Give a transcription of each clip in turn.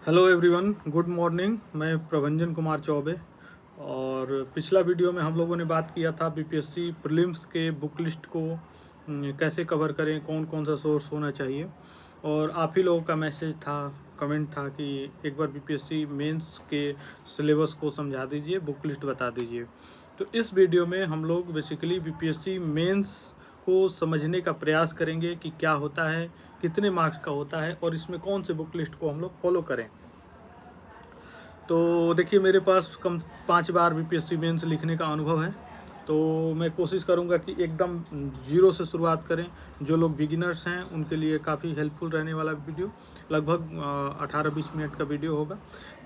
Hello everyone, good morning. मैं प्रभंजन कुमार चौबे। और पिछला वीडियो में हम लोगों ने बात किया था बीपीएससी प्रीलिम्स के बुक लिस्ट को कैसे कवर करें, कौन कौन सा सोर्स होना चाहिए। और आप ही लोगों का मैसेज था, कमेंट था कि एक बार बीपीएससी मेंस के सिलेबस को समझा दीजिए, बुक लिस्ट बता दीजिए। तो इस वीडियो में हम लोग बेसिकली बीपीएससी मेंस को समझने का प्रयास करेंगे कि क्या होता है, कितने मार्क्स का होता है और इसमें कौन से बुक लिस्ट को हम लोग फॉलो करें। तो देखिए, मेरे पास कम 5 बार बीपीएससी मेंस लिखने का अनुभव है। तो मैं कोशिश करूंगा कि एकदम जीरो से शुरुआत करें। जो लोग बिगिनर्स हैं उनके लिए काफ़ी हेल्पफुल रहने वाला वीडियो, लगभग 18-20 मिनट का वीडियो होगा।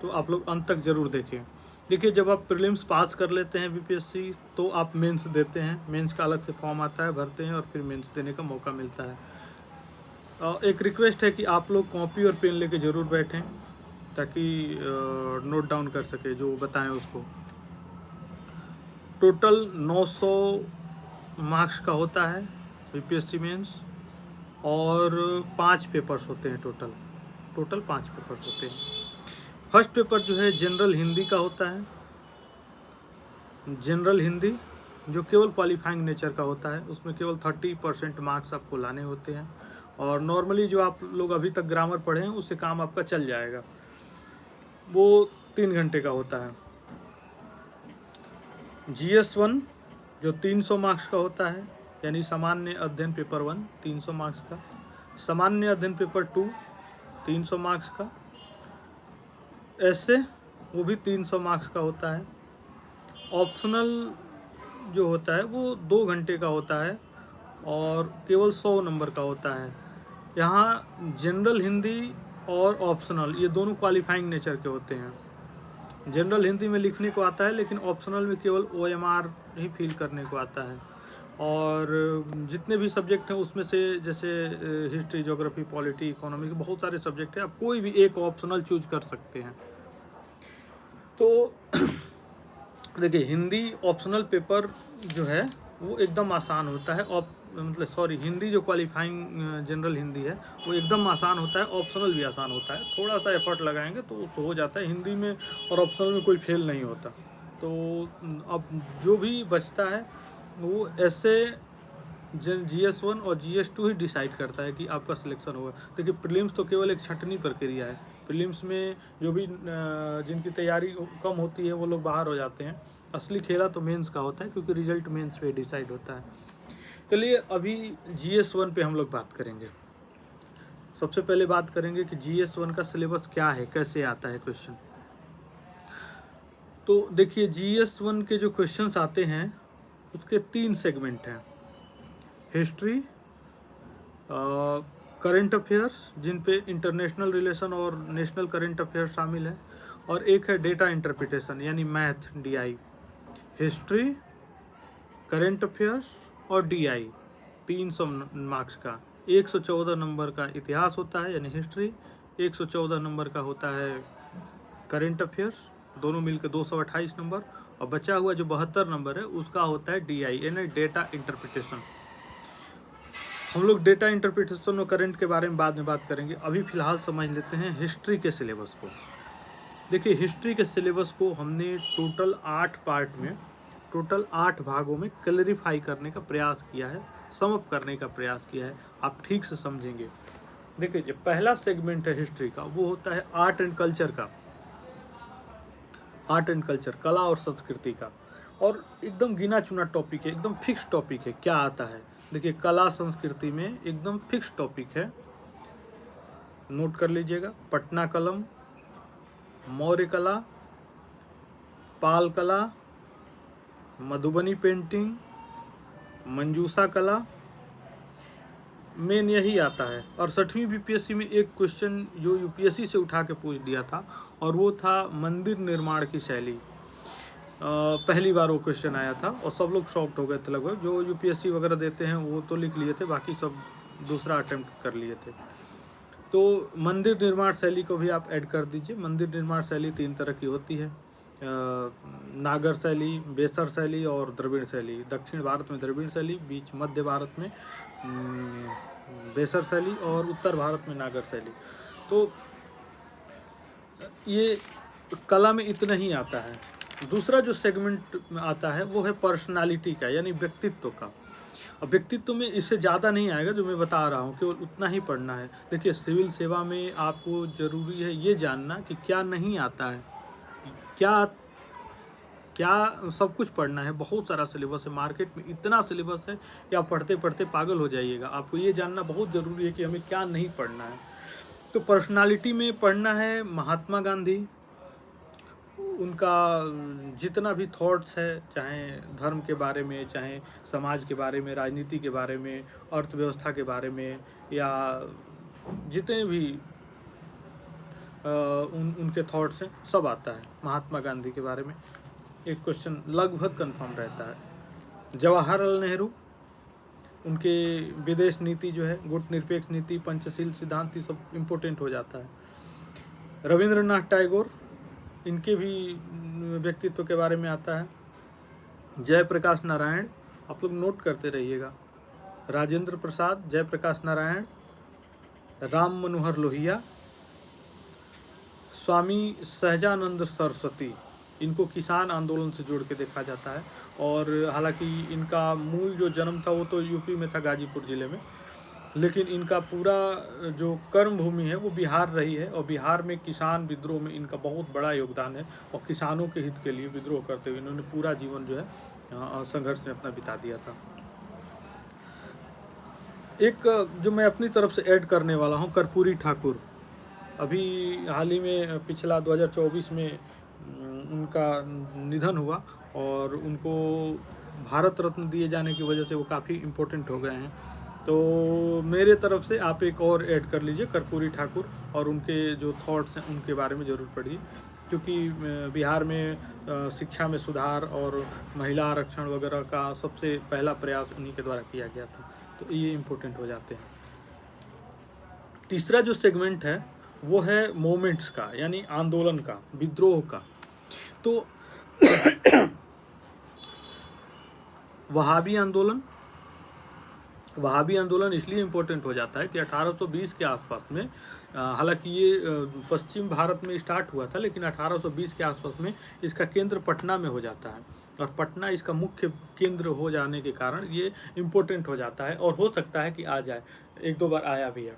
तो आप लोग अंत तक ज़रूर देखें। देखिए, जब आप प्रीलिम्स पास कर लेते हैं बीपीएससी, तो आप मेंस देते हैं। मेंस का अलग से फॉर्म आता है, भरते हैं और फिर मेंस देने का मौका मिलता है। एक रिक्वेस्ट है कि आप लोग कॉपी और पेन लेके ज़रूर बैठें, ताकि नोट डाउन कर सके जो बताएं उसको। टोटल 900 मार्क्स का होता है बीपीएससी मेंस, और 5 पेपर्स होते हैं टोटल 5 पेपर्स होते हैं। फर्स्ट पेपर जो है जनरल हिंदी का होता है। जनरल हिंदी जो केवल क्वालिफाइंग नेचर का होता है, उसमें केवल 30% मार्क्स आपको लाने होते हैं। और नॉर्मली जो आप लोग अभी तक ग्रामर पढ़े हैं उससे काम आपका चल जाएगा। वो 3 घंटे का होता है। GS1 जो 300 मार्क्स का होता है, यानी सामान्य अध्ययन पेपर 1 300 मार्क्स का, सामान्य अध्ययन पेपर 2 300 मार्क्स का, ऐसे वो भी 300 मार्क्स का होता है। ऑप्शनल जो होता है वो 2 घंटे का होता है और केवल 100 नंबर का होता है। यहाँ जनरल हिंदी और ऑप्शनल ये दोनों क्वालिफाइंग नेचर के होते हैं। जनरल हिंदी में लिखने को आता है, लेकिन ऑप्शनल में केवल OMR ही फिल करने को आता है। और जितने भी सब्जेक्ट हैं उसमें से, जैसे हिस्ट्री, ज्योग्राफी, पॉलिटी, इकोनॉमी, बहुत सारे सब्जेक्ट हैं, आप कोई भी एक ऑप्शनल चूज कर सकते हैं। तो देखिए, हिंदी ऑप्शनल पेपर जो है वो एकदम आसान होता है। हिंदी जो क्वालिफाइंग जनरल हिंदी है वो एकदम आसान होता है। ऑप्शनल भी आसान होता है, थोड़ा सा एफर्ट लगाएंगे तो हो जाता है। हिंदी में और ऑप्शनल में कोई फेल नहीं होता। तो अब जो भी बचता है वो ऐसे GS1 और GS2 ही डिसाइड करता है कि आपका सिलेक्शन होगा। देखिए, प्रीलिम्स तो केवल एक छंटनी प्रक्रिया है। प्रीलिम्स में जो भी जिनकी तैयारी कम होती है वो लोग बाहर हो जाते हैं। असली खेला तो मेंस का होता है, क्योंकि रिजल्ट मेंस पे डिसाइड होता है। चलिए, अभी GS1 पे हम लोग बात करेंगे। सबसे पहले बात करेंगे कि GS1 का सिलेबस क्या है, कैसे आता है क्वेश्चन। तो देखिए, GS1 के जो क्वेश्चंस आते हैं उसके 3 सेगमेंट हैं। हिस्ट्री, करंट अफेयर्स जिन पे इंटरनेशनल रिलेशन और नेशनल करंट अफेयर्स शामिल है, और एक है डेटा इंटरप्रिटेशन यानी math, DI। History, current affairs और DI 300 मार्क्स का। 114 नंबर का इतिहास होता है यानी हिस्ट्री, 114 नंबर का होता है करंट अफेयर्स, दोनों मिलकर 228 नंबर, और बचा हुआ जो 72 नंबर है उसका होता है DI यानी डेटा इंटरप्रिटेशन। हम लोग डेटा इंटरप्रिटेशन और करंट के बारे में बाद में बात करेंगे। अभी फिलहाल समझ लेते हैं हिस्ट्री के सिलेबस को। देखिए, हिस्ट्री के सिलेबस को हमने टोटल 8 पार्ट में, टोटल 8 भागों में क्लैरिफाई करने का प्रयास किया है, सम अप करने का प्रयास किया है। आप ठीक से समझेंगे। देखिए, जो पहला सेगमेंट है हिस्ट्री का वो होता है आर्ट एंड कल्चर का। आर्ट एंड कल्चर, कला और संस्कृति का। और एकदम गिना चुना टॉपिक है, एकदम फिक्स टॉपिक है। क्या आता है, देखिए, कला संस्कृति में एकदम फिक्स टॉपिक है, नोट कर लीजिएगा। पटना कलम, मौर्य कला, पाल कला, मधुबनी पेंटिंग, मंजूसा कला, मेन यही आता है। और 6वीं बीपीएससी में एक क्वेश्चन जो यूपीएससी से उठा के पूछ दिया था, और वो था मंदिर निर्माण की शैली। पहली बार वो क्वेश्चन आया था और सब लोग शॉक्ड हो गए थे। लगभग जो यूपीएससी वगैरह देते हैं वो तो लिख लिए थे, बाकी सब दूसरा अटेम्प्ट कर लिए थे। तो मंदिर निर्माण शैली को भी आप ऐड कर दीजिए। मंदिर निर्माण शैली 3 तरह की होती है, नागर शैली, बेसर शैली और द्रविड़ शैली। दक्षिण भारत में द्रविड़ शैली, बीच मध्य भारत में बेसर शैली और उत्तर भारत में नागर शैली। तो ये कला में इतना ही आता है। दूसरा जो सेगमेंट आता है वो है पर्सनालिटी का, यानी व्यक्तित्व का। अब व्यक्तित्व में इससे ज़्यादा नहीं आएगा जो मैं बता रहा हूँ, केवल उतना ही पढ़ना है। देखिए, सिविल सेवा में आपको ज़रूरी है ये जानना कि क्या नहीं आता है, क्या क्या सब कुछ पढ़ना है। बहुत सारा सिलेबस है, मार्केट में इतना सिलेबस है कि आप पढ़ते पढ़ते पागल हो जाइएगा। आपको ये जानना बहुत ज़रूरी है कि हमें क्या नहीं पढ़ना है। तो पर्सनालिटी में पढ़ना है महात्मा गांधी, उनका जितना भी थॉट्स है, चाहे धर्म के बारे में, चाहे समाज के बारे में, राजनीति के बारे में, अर्थव्यवस्था के बारे में, या जितने भी उनके थॉट्स हैं, सब आता है। महात्मा गांधी के बारे में एक क्वेश्चन लगभग कंफर्म रहता है। जवाहरलाल नेहरू, उनके विदेश नीति जो है, गुटनिरपेक्ष नीति, पंचशील सिद्धांत, ये सब इम्पोर्टेंट हो जाता है। रविंद्रनाथ टैगोर, इनके भी व्यक्तित्व के बारे में आता है। जयप्रकाश नारायण, आप लोग नोट करते रहिएगा। राजेंद्र प्रसाद, जयप्रकाश नारायण, राम मनोहर लोहिया, स्वामी सहजानंद सरस्वती, इनको किसान आंदोलन से जोड़ के देखा जाता है। और हालांकि इनका मूल जो जन्म था वो तो यूपी में था, गाजीपुर ज़िले में, लेकिन इनका पूरा जो कर्म भूमि है वो बिहार रही है। और बिहार में किसान विद्रोह में इनका बहुत बड़ा योगदान है। और किसानों के हित के लिए विद्रोह करते हुए इन्होंने पूरा जीवन जो है संघर्ष में अपना बिता दिया था। एक जो मैं अपनी तरफ से ऐड करने वाला हूँ, कर्पूरी ठाकुर, अभी हाल ही में पिछला 2024 में उनका निधन हुआ और उनको भारत रत्न दिए जाने की वजह से वो काफ़ी इम्पोर्टेंट हो गए हैं। तो मेरे तरफ से आप एक और ऐड कर लीजिए, कर्पूरी ठाकुर, और उनके जो थॉट्स हैं उनके बारे में ज़रूर पढ़िए, क्योंकि बिहार में शिक्षा में सुधार और महिला आरक्षण वगैरह का सबसे पहला प्रयास उन्हीं के द्वारा किया गया था। तो ये इम्पोर्टेंट हो जाते हैं। तीसरा जो सेगमेंट है वो है मोमेंट्स का, यानी आंदोलन का, विद्रोह का। तो वहाबी आंदोलन इसलिए इम्पोर्टेंट हो जाता है कि 1820 के आसपास में, हालांकि ये पश्चिम भारत में स्टार्ट हुआ था, लेकिन 1820 के आसपास में इसका केंद्र पटना में हो जाता है। और पटना इसका मुख्य केंद्र हो जाने के कारण ये इम्पोर्टेंट हो जाता है, और हो सकता है कि आ जाए, एक दो बार आया भी है।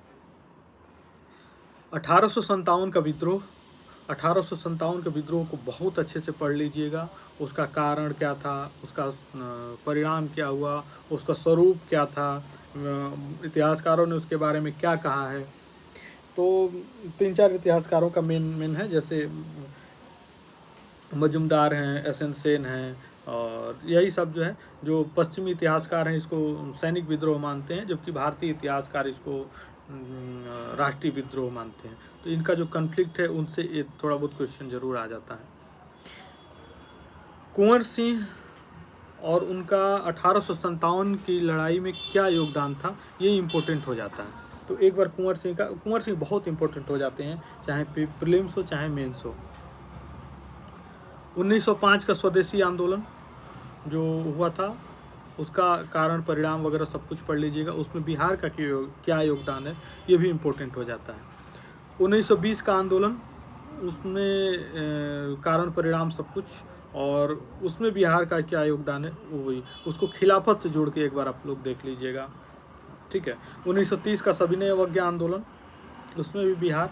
1857 का विद्रोह, 1857 के विद्रोह को बहुत अच्छे से पढ़ लीजिएगा। उसका कारण क्या था, उसका परिणाम क्या हुआ, उसका स्वरूप क्या था, इतिहासकारों ने उसके बारे में क्या कहा है। तो 3-4 इतिहासकारों का मेन है, जैसे मजुमदार हैं, एस एन सेन हैं, और यही सब जो है, जो पश्चिमी इतिहासकार हैं इसको सैनिक विद्रोह मानते हैं, जबकि भारतीय इतिहासकार इसको राष्ट्रीय विद्रोह मानते हैं। तो इनका जो कन्फ्लिक्ट है उनसे एक थोड़ा बहुत क्वेश्चन जरूर आ जाता है। कुंवर सिंह और उनका 1857 की लड़ाई में क्या योगदान था, ये इम्पोर्टेंट हो जाता है। तो एक बार कुंवर सिंह बहुत इम्पोर्टेंट हो जाते हैं, चाहे प्रीलिम्स हो चाहे मेंस हो। 1905 का स्वदेशी आंदोलन जो हुआ था, उसका कारण परिणाम वगैरह सब कुछ पढ़ लीजिएगा। उसमें बिहार का क्या योगदान है ये भी इम्पोर्टेंट हो जाता है। 1920 का आंदोलन, उसमें कारण परिणाम सब कुछ, और उसमें बिहार का क्या योगदान है वो भी, उसको खिलाफत से जोड़ के एक बार आप लोग देख लीजिएगा, ठीक है। 1930 का सविनय अवज्ञा आंदोलन, उसमें भी बिहार।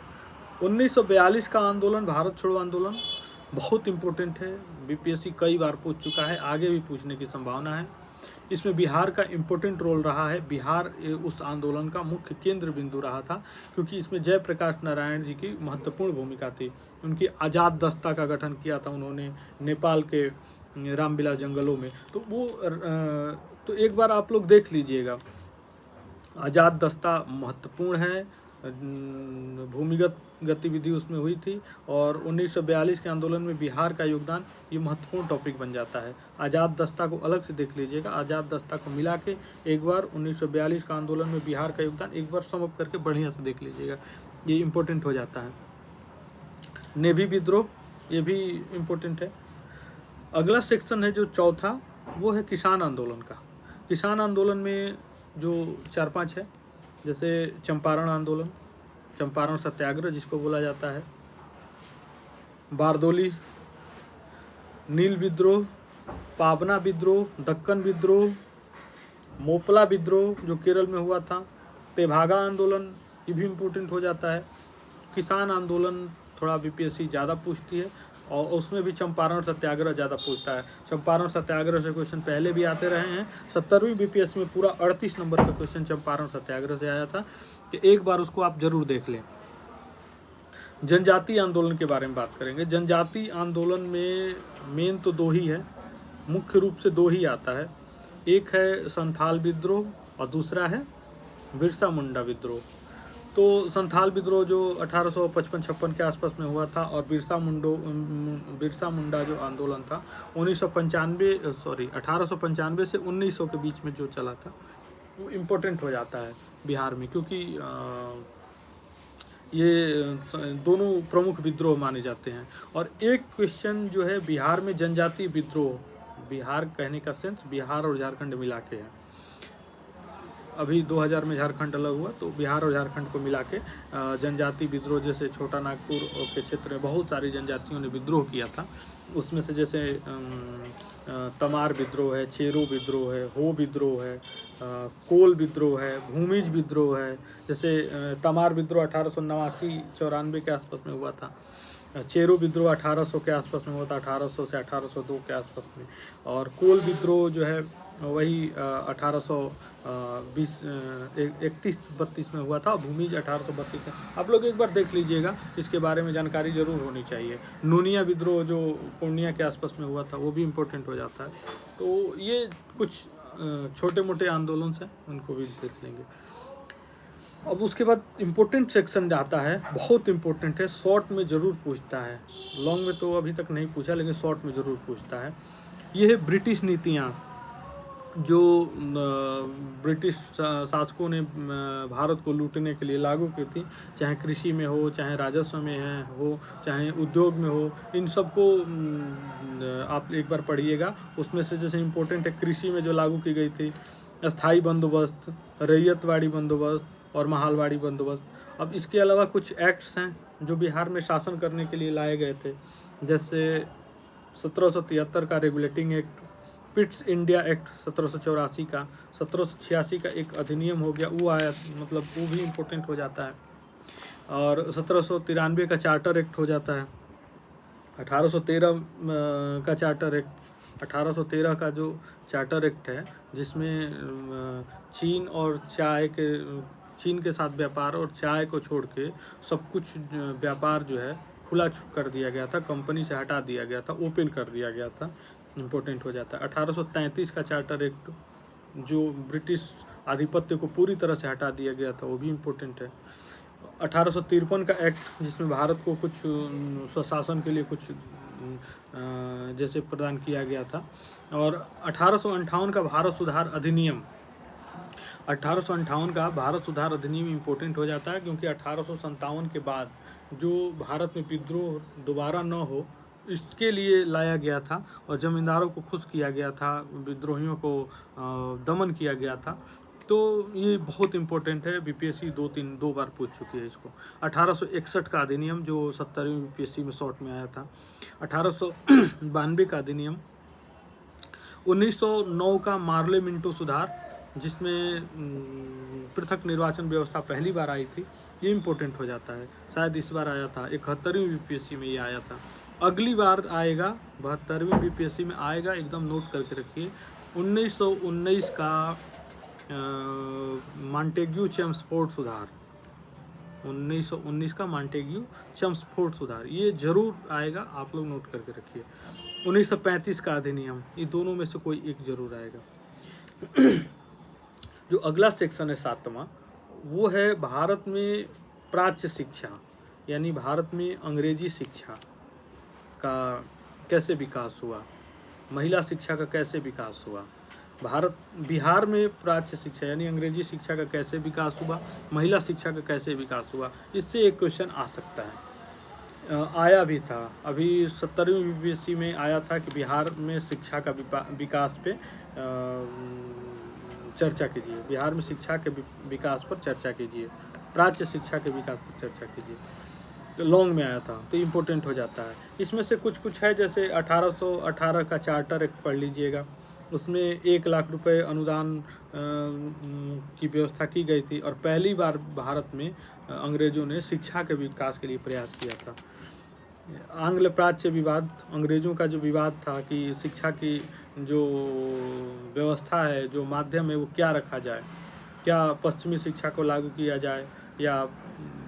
1942 का आंदोलन, भारत छोड़ो आंदोलन, बहुत इम्पोर्टेंट है, बीपीएससी कई बार पूछ चुका है, आगे भी पूछने की संभावना है। इसमें बिहार का इम्पोर्टेंट रोल रहा है। बिहार उस आंदोलन का मुख्य केंद्र बिंदु रहा था, क्योंकि इसमें जयप्रकाश नारायण जी की महत्वपूर्ण भूमिका थी। उनकी आज़ाद दस्ता का गठन किया था उन्होंने नेपाल के रामबिला जंगलों में। तो वो तो एक बार आप लोग देख लीजिएगा, आज़ाद दस्ता महत्वपूर्ण है, भूमिगत गतिविधि उसमें हुई थी। और 1942 के आंदोलन में बिहार का योगदान, ये महत्वपूर्ण टॉपिक बन जाता है। आज़ाद दस्ता को अलग से देख लीजिएगा, आज़ाद दस्ता को मिला के एक बार 1942 का आंदोलन में बिहार का योगदान एक बार समअप करके बढ़िया से देख लीजिएगा, ये इम्पोर्टेंट हो जाता है। नेवी विद्रोह, ये भी इम्पोर्टेंट है। अगला सेक्शन है जो चौथा, वो है किसान आंदोलन का। किसान आंदोलन में जो 4-5 है, जैसे चंपारण आंदोलन, चंपारण सत्याग्रह जिसको बोला जाता है, बारदोली, नील विद्रोह, पाबना विद्रोह, दक्कन विद्रोह, मोपला विद्रोह जो केरल में हुआ था, तेभागा आंदोलन, ये भी इम्पोर्टेंट हो जाता है। किसान आंदोलन थोड़ा बीपीएससी ज़्यादा पूछती है, और उसमें भी चंपारण सत्याग्रह ज़्यादा पूछता है। चंपारण सत्याग्रह से क्वेश्चन पहले भी आते रहे हैं। 70वीं बीपीएससी में पूरा 38 नंबर का क्वेश्चन चंपारण सत्याग्रह से आया था, कि एक बार उसको आप जरूर देख लें। जनजातीय आंदोलन के बारे में बात करेंगे। जनजातीय आंदोलन में मेन तो दो ही है, मुख्य रूप से दो ही आता है। एक है संथाल विद्रोह और दूसरा है बिरसा मुंडा विद्रोह। तो संथाल विद्रोह जो 1855-56 के आसपास में हुआ था, और बिरसा मुंडा जो आंदोलन था 1895 से 1900 के बीच में जो चला था, वो इम्पोर्टेंट हो जाता है बिहार में, क्योंकि ये दोनों प्रमुख विद्रोह माने जाते हैं। और एक क्वेश्चन जो है बिहार में जनजातीय विद्रोह, बिहार कहने का सेंस बिहार और झारखंड मिला के है। अभी 2000 में झारखंड अलग हुआ, तो बिहार और झारखंड को मिला के जनजातीय विद्रोह, जैसे छोटा नागपुर के क्षेत्र में बहुत सारी जनजातियों ने विद्रोह किया था। उसमें से जैसे तमार विद्रोह है, चेरो विद्रोह है, हो विद्रोह है, कोल विद्रोह है, भूमिज विद्रोह है। जैसे तमार विद्रोह 1889-94 के आसपास में हुआ था। चेरो विद्रोह 1800 के आसपास में हुआ था, 1800 से 1802 के आसपास में। और कोल विद्रोह जो है वही 1831-32 में हुआ था। भूमिज 1832 में। आप लोग एक बार देख लीजिएगा, इसके बारे में जानकारी जरूर होनी चाहिए। नूनिया विद्रोह जो पूर्णिया के आसपास में हुआ था, वो भी इम्पोर्टेंट हो जाता है। तो ये कुछ छोटे मोटे आंदोलन हैं, उनको भी देख लेंगे। अब उसके बाद इम्पोर्टेंट सेक्शन आता है, बहुत इम्पोर्टेंट है, शॉर्ट में ज़रूर पूछता है। लॉन्ग में तो अभी तक नहीं पूछा, लेकिन शॉर्ट में ज़रूर पूछता है। ये है ब्रिटिश नीतियाँ जो ब्रिटिश शासकों ने भारत को लूटने के लिए लागू की थी, चाहे कृषि में हो, चाहे राजस्व में हो, चाहे उद्योग में हो। इन सब को आप एक बार पढ़िएगा। उसमें से जैसे इम्पोर्टेंट है, कृषि में जो लागू की गई थी, अस्थाई बंदोबस्त, रैयतवाड़ी बंदोबस्त और महालवाड़ी बंदोबस्त। अब इसके अलावा कुछ एक्ट्स हैं जो बिहार में शासन करने के लिए लाए गए थे, जैसे 1773 का regulating act, Pitt's India act 1784 का, 1786 का एक अधिनियम हो गया, वो आया, मतलब वो भी इम्पोर्टेंट हो जाता है। और 1793 का चार्टर एक्ट हो जाता है। 1813 का चार्टर एक्ट, 1813 का जो चार्टर एक्ट है, जिसमें चीन के साथ व्यापार और चाय को छोड़ के सब कुछ व्यापार जो है खुला कर दिया गया था, कंपनी से हटा दिया गया था, ओपन कर दिया गया था, इम्पोर्टेंट हो जाता है। 1833 का चार्टर एक्ट जो ब्रिटिश आधिपत्य को पूरी तरह से हटा दिया गया था, वो भी इम्पोर्टेंट है। 1853 का एक्ट, जिसमें भारत को कुछ स्वशासन के लिए कुछ जैसे प्रदान किया गया था। और 1858 का भारत सुधार अधिनियम, 1858 का भारत सुधार अधिनियम इम्पोर्टेंट हो जाता है, क्योंकि 1857 के बाद जो भारत में विद्रोह दोबारा न हो, इसके लिए लाया गया था, और जमींदारों को खुश किया गया था, विद्रोहियों को दमन किया गया था। तो ये बहुत इम्पोर्टेंट है, बीपीएससी दो बार पूछ चुकी है इसको। 1861 का अधिनियम जो 70वीं बीपीएससी में शॉर्ट में आया था। 1892 का अधिनियम, 1909 का मार्ले मिंटो सुधार, जिसमें पृथक निर्वाचन व्यवस्था पहली बार आई थी, ये इम्पोर्टेंट हो जाता है। शायद इस बार आया था, 71वीं बीपीएससी में ये आया था। अगली बार आएगा 72वीं बीपीएससी में आएगा, एकदम नोट करके रखिए। 1919 का मॉन्टेग्यू चेम्सफोर्ड सुधार, 1919 का मॉन्टेग्यू चेम्सफोर्ड सुधार, ये जरूर आएगा, आप लोग नोट करके रखिए। 1935 का अधिनियम, ये दोनों में से कोई एक जरूर आएगा। जो अगला सेक्शन है 7वां, वो है भारत में प्राच्य शिक्षा, यानी भारत में अंग्रेजी शिक्षा का कैसे विकास हुआ, महिला शिक्षा का कैसे विकास हुआ, बिहार में प्राच्य शिक्षा यानी अंग्रेजी शिक्षा का कैसे विकास हुआ, महिला शिक्षा का कैसे विकास हुआ, इससे एक क्वेश्चन आ सकता है। आया भी था, अभी 70वीं बीपीएससी में आया था कि बिहार में शिक्षा का विकास पे चर्चा कीजिए, बिहार में शिक्षा के विकास पर चर्चा कीजिए, प्राच्य शिक्षा के विकास पर चर्चा कीजिए। लॉन्ग में आया था, तो इम्पोर्टेंट हो जाता है। इसमें से कुछ कुछ है, जैसे 1818 का चार्टर एक्ट पढ़ लीजिएगा, उसमें 1 लाख रुपए अनुदान की व्यवस्था की गई थी, और पहली बार भारत में अंग्रेज़ों ने शिक्षा के विकास के लिए प्रयास किया था। आंग्ल प्राच्य विवाद, अंग्रेज़ों का जो विवाद था कि शिक्षा की जो व्यवस्था है, जो माध्यम है, वो क्या रखा जाए, क्या पश्चिमी शिक्षा को लागू किया जाए या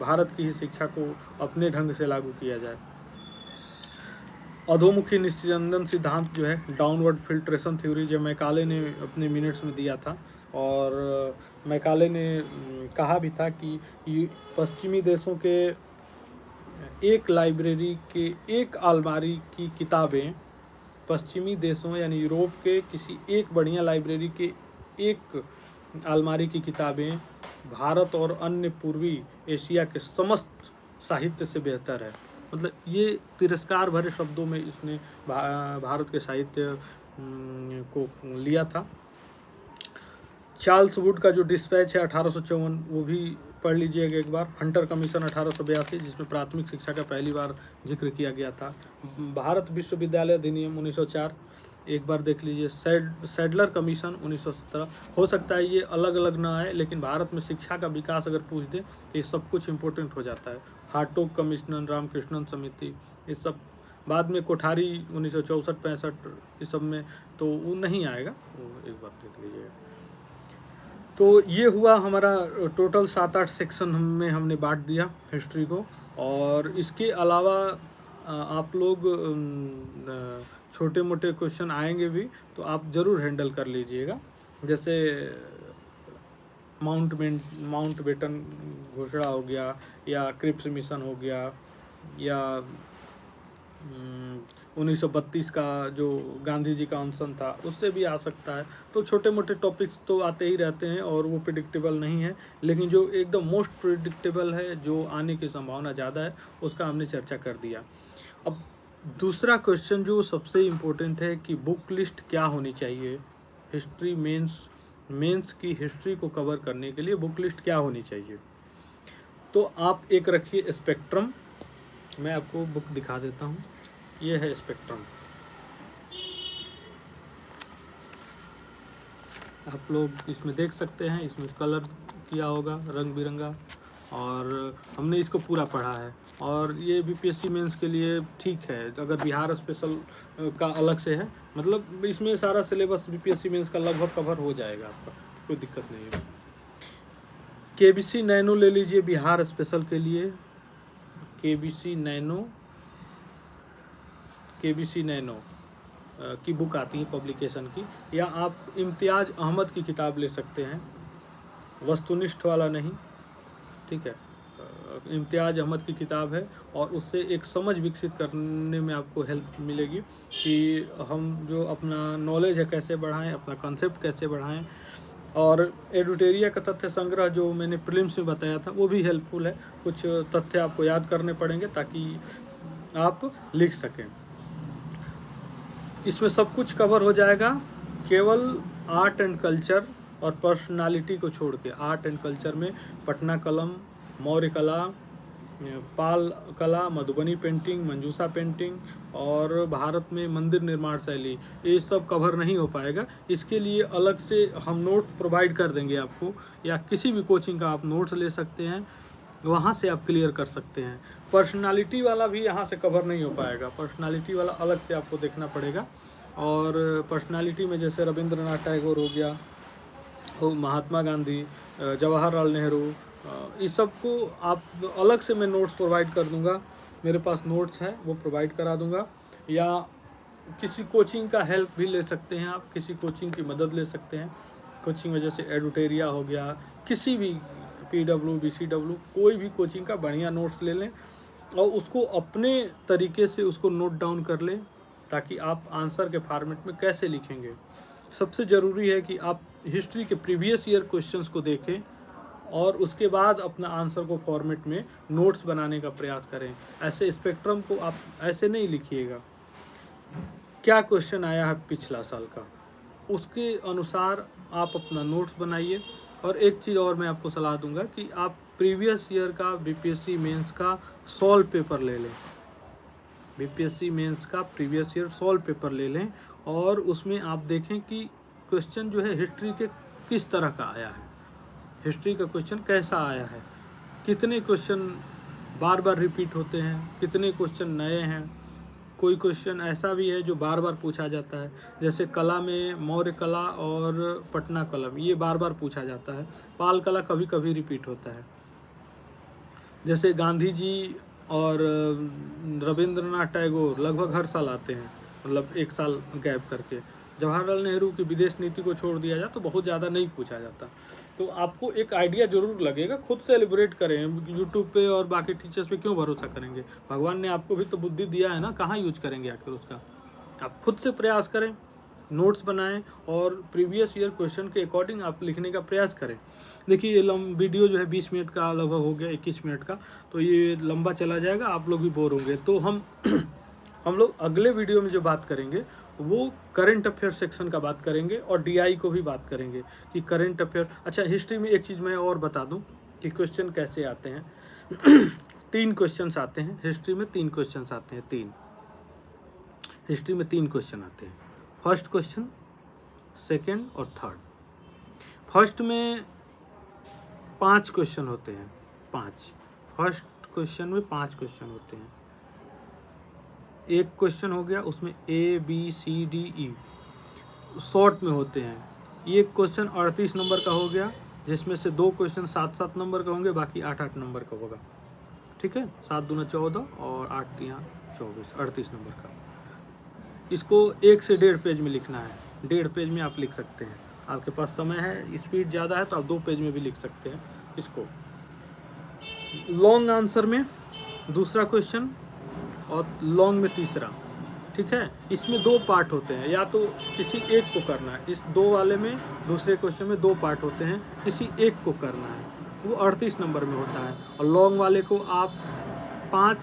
भारत की ही शिक्षा को अपने ढंग से लागू किया जाए। अधोमुखी निस्यंदन सिद्धांत जो है, डाउनवर्ड फिल्ट्रेशन थ्योरी, जो मैकाले ने अपने मिनट्स में दिया था, और मैकाले ने कहा भी था कि पश्चिमी देशों के एक लाइब्रेरी के एक अलमारी की किताबें, पश्चिमी देशों यानी यूरोप के किसी एक बढ़िया लाइब्रेरी के एक अलमारी की किताबें भारत और अन्य पूर्वी एशिया के समस्त साहित्य से बेहतर है। मतलब ये तिरस्कार भरे शब्दों में इसने भारत के साहित्य को लिया था। चार्ल्स वुड का जो डिस्पैच है 1854, वो भी पढ़ लीजिएगा एक बार। हंटर कमीशन 1882, जिसमें प्राथमिक शिक्षा का पहली बार जिक्र किया गया था। भारत विश्वविद्यालय अधिनियम 1904 एक बार देख लीजिए। Sadler commission 1917। हो सकता है ये अलग अलग ना आए, लेकिन भारत में शिक्षा का विकास अगर पूछ दे तो ये सब कुछ इम्पोर्टेंट हो जाता है। हार्टोग कमीशन, रामकृष्णन समिति, ये सब बाद में कोठारी 1964-65 इस सब में तो वो नहीं आएगा, वो एक बार देख लीजिएगा। तो ये हुआ हमारा टोटल 7-8 सेक्शन में हमने बांट दिया हिस्ट्री को। और इसके अलावा आप लोग छोटे मोटे क्वेश्चन आएंगे भी, तो आप ज़रूर हैंडल कर लीजिएगा। जैसे माउंटबेटन घोषणा हो गया, या क्रिप्स मिशन हो गया, या 1932 का जो गांधी जी का अनशन था, उससे भी आ सकता है। तो छोटे मोटे टॉपिक्स तो आते ही रहते हैं, और वो प्रिडिक्टेबल नहीं है, लेकिन जो एकदम मोस्ट प्रिडिक्टेबल है, जो आने की संभावना ज़्यादा है, उसका हमने चर्चा कर दिया। अब दूसरा क्वेश्चन जो सबसे इम्पोर्टेंट है कि बुक लिस्ट क्या होनी चाहिए, हिस्ट्री मेंस की हिस्ट्री को कवर करने के लिए बुक लिस्ट क्या होनी चाहिए। तो आप एक रखिए स्पेक्ट्रम, मैं आपको बुक दिखा देता हूँ। ये है स्पेक्ट्रम, आप लोग इसमें देख सकते हैं, इसमें कलर किया होगा रंग बिरंगा, और हमने इसको पूरा पढ़ा है। और ये बीपीएससी मेंस के लिए ठीक है, अगर बिहार स्पेशल का अलग से है, मतलब इसमें सारा सिलेबस बीपीएससी मेंस का लगभग कवर हो जाएगा, आपका कोई दिक्कत नहीं है। केबीसी नैनो ले लीजिए बिहार स्पेशल के लिए, केबीसी नैनो की बुक आती है पब्लिकेशन की, या आप इम्तियाज़ अहमद की किताब ले सकते हैं, वस्तुनिष्ठ वाला नहीं, ठीक है। इम्तियाज़ अहमद की किताब है, और उससे एक समझ विकसित करने में आपको हेल्प मिलेगी कि हम जो अपना नॉलेज है कैसे बढ़ाएं, अपना कंसेप्ट कैसे बढ़ाएं। और एडुटेरिया का तथ्य संग्रह जो मैंने प्रीलिम्स में बताया था, वो भी हेल्पफुल है। कुछ तथ्य आपको याद करने पड़ेंगे ताकि आप लिख सकें। इसमें सब कुछ कवर हो जाएगा, केवल आर्ट एंड कल्चर और पर्सनालिटी को छोड़ के। आर्ट एंड कल्चर में पटना कलम, मौर्य कला, पाल कला, मधुबनी पेंटिंग, मंजूसा पेंटिंग, और भारत में मंदिर निर्माण शैली, ये सब कवर नहीं हो पाएगा। इसके लिए अलग से हम नोट्स प्रोवाइड कर देंगे आपको, या किसी भी कोचिंग का आप नोट्स ले सकते हैं, वहाँ से आप क्लियर कर सकते हैं। पर्सनालिटी वाला भी यहाँ से कवर नहीं हो पाएगा, पर्सनालिटी वाला अलग से आपको देखना पड़ेगा। और पर्सनालिटी में जैसे रविंद्रनाथ टैगोर हो गया, महात्मा गांधी, जवाहरलाल नेहरू, इस सब को आप अलग से मैं नोट्स प्रोवाइड कर दूंगा। मेरे पास नोट्स हैं, वो प्रोवाइड करा दूंगा। या किसी कोचिंग का हेल्प भी ले सकते हैं आप, किसी कोचिंग की मदद ले सकते हैं। कोचिंग में जैसे एडुटेरिया हो गया, किसी भी PW, BCW, कोई भी कोचिंग का बढ़िया नोट्स ले लें, और उसको अपने तरीके से उसको नोट डाउन कर लें, ताकि आप आंसर के फॉर्मेट में कैसे लिखेंगे। सबसे ज़रूरी है कि आप हिस्ट्री के प्रीवियस ईयर क्वेश्चंस को देखें, और उसके बाद अपना आंसर को फॉर्मेट में नोट्स बनाने का प्रयास करें। ऐसे स्पेक्ट्रम को आप ऐसे नहीं लिखिएगा, क्या क्वेश्चन आया है पिछला साल का, उसके अनुसार आप अपना नोट्स बनाइए। और एक चीज़ और मैं आपको सलाह दूंगा कि आप प्रीवियस ईयर का बीपीएससी मेंस का सॉल्व पेपर ले लें, बीपीएससी मेंस का प्रीवियस ईयर सॉल्व पेपर ले लें और उसमें आप देखें कि क्वेश्चन जो है हिस्ट्री के किस तरह का आया है, हिस्ट्री का क्वेश्चन कैसा आया है, कितने क्वेश्चन बार बार रिपीट होते हैं, कितने क्वेश्चन नए हैं। कोई क्वेश्चन ऐसा भी है जो बार बार पूछा जाता है, जैसे कला में मौर्य कला और पटना कलम, ये बार बार पूछा जाता है। पाल कला कभी कभी रिपीट होता है। जैसे गांधी जी और रविंद्रनाथ टैगोर लगभग हर साल आते हैं, मतलब एक साल गैप करके। जवाहरलाल नेहरू की विदेश नीति को छोड़ दिया जाए तो बहुत ज़्यादा नहीं पूछा जाता। तो आपको एक आइडिया जरूर लगेगा, खुद से एलिब्रेट करें। यूट्यूब पे और बाकी टीचर्स पे क्यों भरोसा करेंगे, भगवान ने आपको भी तो बुद्धि दिया है ना, कहाँ यूज करेंगे आखिर उसका। आप खुद से प्रयास करें, नोट्स बनाएं और प्रीवियस ईयर क्वेश्चन के अकॉर्डिंग आप लिखने का प्रयास करें। देखिए ये वीडियो जो है 20 मिनट का लगभग हो गया, 21 मिनट का, तो ये लंबा चला जाएगा, आप लोग भी बोर होंगे। तो हम लोग अगले वीडियो में जो बात करेंगे वो करंट अफेयर सेक्शन का बात करेंगे और डीआई को भी बात करेंगे कि करंट अफेयर। अच्छा, हिस्ट्री में एक चीज़ मैं और बता दूं कि क्वेश्चन कैसे आते हैं। 3 क्वेश्चंस आते हैं हिस्ट्री में, 3 क्वेश्चंस आते हैं, 3 हिस्ट्री में 3 क्वेश्चन आते हैं। फर्स्ट क्वेश्चन, सेकंड और थर्ड। फर्स्ट में 5 क्वेश्चन होते हैं, 5। फर्स्ट क्वेश्चन में 5 क्वेश्चन होते हैं। एक क्वेश्चन हो गया, उसमें ABCDE शॉर्ट में होते हैं। ये क्वेश्चन 38 नंबर का हो गया, जिसमें से 2 क्वेश्चन 7-7 नंबर का होंगे, बाकी 8-8 नंबर का होगा। ठीक है, 7 दूना 14 और 8 तिया 24, 38 नंबर का। इसको 1 से 1.5 पेज में लिखना है, 1.5 पेज में आप लिख सकते हैं। आपके पास समय है, स्पीड ज़्यादा है तो आप 2 पेज में भी लिख सकते हैं इसको। लॉन्ग आंसर में दूसरा क्वेश्चन और लॉन्ग में तीसरा। ठीक है, इसमें 2 पार्ट होते हैं, या तो किसी एक को करना है। इस 2 वाले में, दूसरे क्वेश्चन में 2 पार्ट होते हैं, किसी एक को करना है, वो 38 नंबर में होता है। और लॉन्ग वाले को आप 5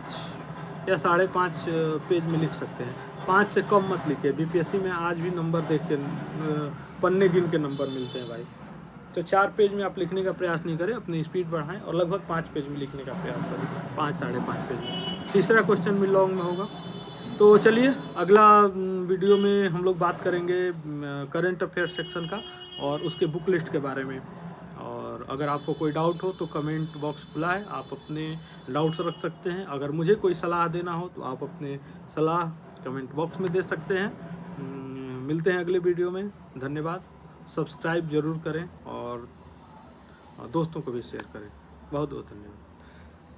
या 5.5 पेज में लिख सकते हैं। 5 से कम मत लिखिए, बीपीएससी में आज भी नंबर देख के पन्ने गिन के नंबर मिलते हैं भाई। तो 4 पेज में आप लिखने का प्रयास नहीं करें, अपनी स्पीड बढ़ाएं और लगभग 5 पेज में लिखने का प्रयास करें, 5-5.5 पेज में। तीसरा क्वेश्चन भी लॉन्ग में होगा। तो चलिए अगला वीडियो में हम लोग बात करेंगे करंट अफेयर सेक्शन का और उसके बुक लिस्ट के बारे में। और अगर आपको कोई डाउट हो तो कमेंट बॉक्स खुला है, आप अपने डाउट्स रख सकते हैं। अगर मुझे कोई सलाह देना हो तो आप अपने सलाह कमेंट बॉक्स में दे सकते हैं। मिलते हैं अगले वीडियो में, धन्यवाद। सब्सक्राइब ज़रूर करें और दोस्तों को भी शेयर करें। बहुत बहुत धन्यवाद।